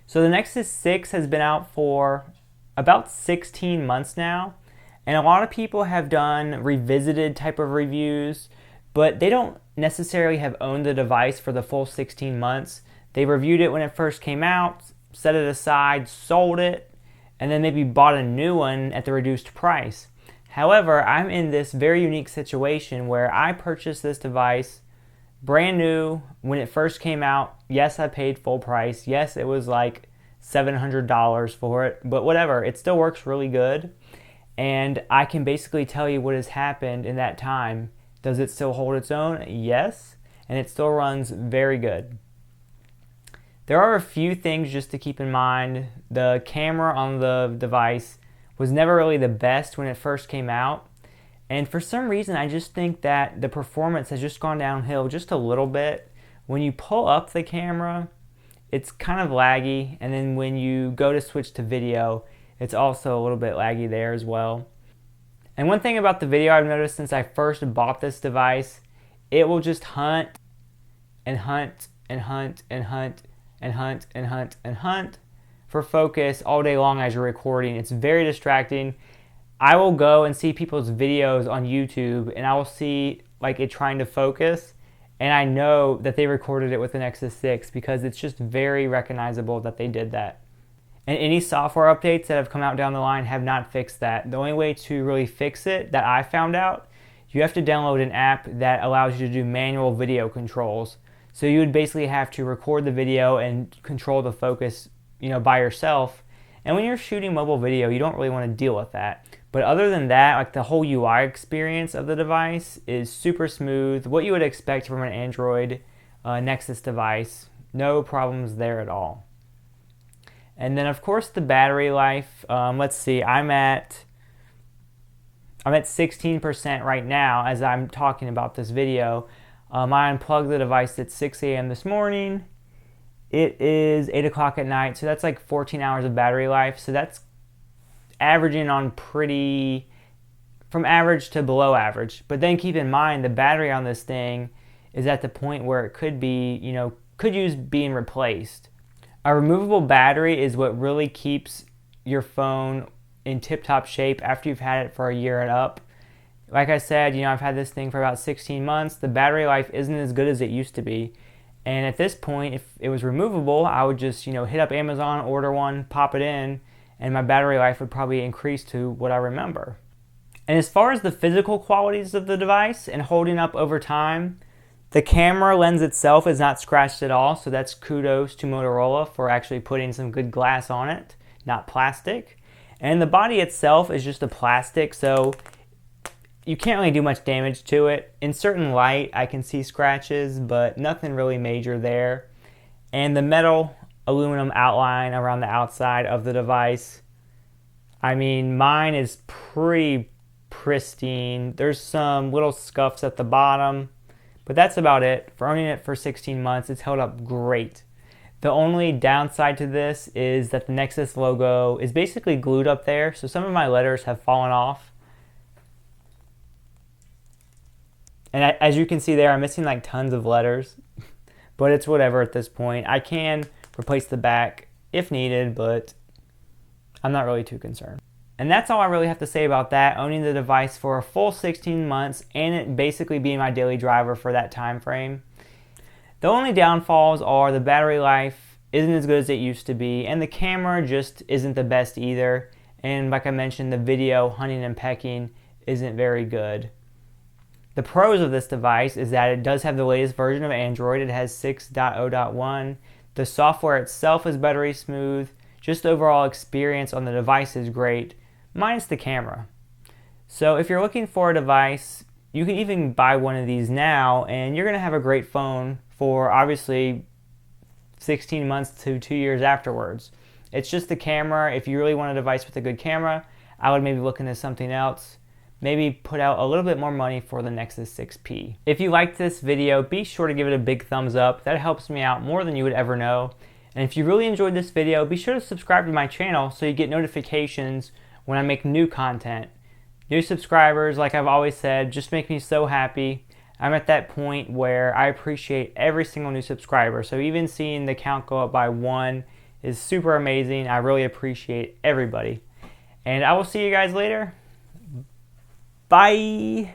So the Nexus 6 has been out for about 16 months now, and a lot of people have done revisited type of reviews, but they don't necessarily have owned the device for the full 16 months. They reviewed it when it first came out, set it aside, sold it, and then maybe bought a new one at the reduced price. However, I'm in this very unique situation where I purchased this device brand new when it first came out. Yes, I paid full price. Yes, it was like $700 for it, but whatever, it still works really good. And I can basically tell you what has happened in that time. Does it still hold its own? Yes, and it still runs very good. There are a few things just to keep in mind. The camera on the device was never really the best when it first came out. And for some reason, I just think that the performance has just gone downhill just a little bit. When you pull up the camera, it's kind of laggy. And then when you go to switch to video, it's also a little bit laggy there as well. And one thing about the video I've noticed since I first bought this device, it will just hunt and hunt and hunt and hunt and hunt and hunt and hunt for focus all day long as you're recording. It's very distracting. I will go and see people's videos on YouTube and I will see like it trying to focus, and I know that they recorded it with the Nexus 6 because it's just very recognizable that they did that. And any software updates that have come out down the line have not fixed that. The only way to really fix it that I found out, you have to download an app that allows you to do manual video controls. So you would basically have to record the video and control the focus, by yourself. And when you're shooting mobile video, you don't really want to deal with that. But other than that, like the whole UI experience of the device is super smooth. What you would expect from an Android Nexus device. No problems there at all. And then of course the battery life. Let's see, I'm at 16% right now as I'm talking about this video. I unplugged the device at 6 a.m. this morning. It is 8 o'clock at night, so that's like 14 hours of battery life. So that's averaging on from average to below average. But then keep in mind the battery on this thing is at the point where it could be, could use being replaced. A removable battery is what really keeps your phone in tip-top shape after you've had it for a year and up. Like I said, I've had this thing for about 16 months. The battery life isn't as good as it used to be. And at this point, if it was removable, I would just, hit up Amazon, order one, pop it in, and my battery life would probably increase to what I remember. And as far as the physical qualities of the device and holding up over time, the camera lens itself is not scratched at all, so that's kudos to Motorola for actually putting some good glass on it, not plastic. And the body itself is just a plastic, so you can't really do much damage to it. In certain light, I can see scratches, but nothing really major there. And the metal aluminum outline around the outside of the device, mine is pretty pristine. There's some little scuffs at the bottom, but that's about it. For owning it for 16 months, it's held up great. The only downside to this is that the Nexus logo is basically glued up there, so some of my letters have fallen off. And as you can see there, I'm missing like tons of letters, but it's whatever at this point. I can replace the back if needed, but I'm not really too concerned. And that's all I really have to say about that, owning the device for a full 16 months and it basically being my daily driver for that time frame. The only downfalls are the battery life isn't as good as it used to be, and the camera just isn't the best either. And like I mentioned, the video hunting and pecking isn't very good. The pros of this device is that it does have the latest version of Android. It has 6.0.1. The software itself is buttery smooth. Just the overall experience on the device is great, minus the camera. So if you're looking for a device, you can even buy one of these now and you're going to have a great phone for obviously 16 months to 2 years afterwards. It's just the camera. If you really want a device with a good camera, I would maybe look into something else. Maybe put out a little bit more money for the Nexus 6P. If you liked this video, be sure to give it a big thumbs up. That helps me out more than you would ever know. And if you really enjoyed this video, be sure to subscribe to my channel so you get notifications when I make new content. New subscribers, like I've always said, just make me so happy. I'm at that point where I appreciate every single new subscriber. So even seeing the count go up by 1 is super amazing. I really appreciate everybody. And I will see you guys later. Bye.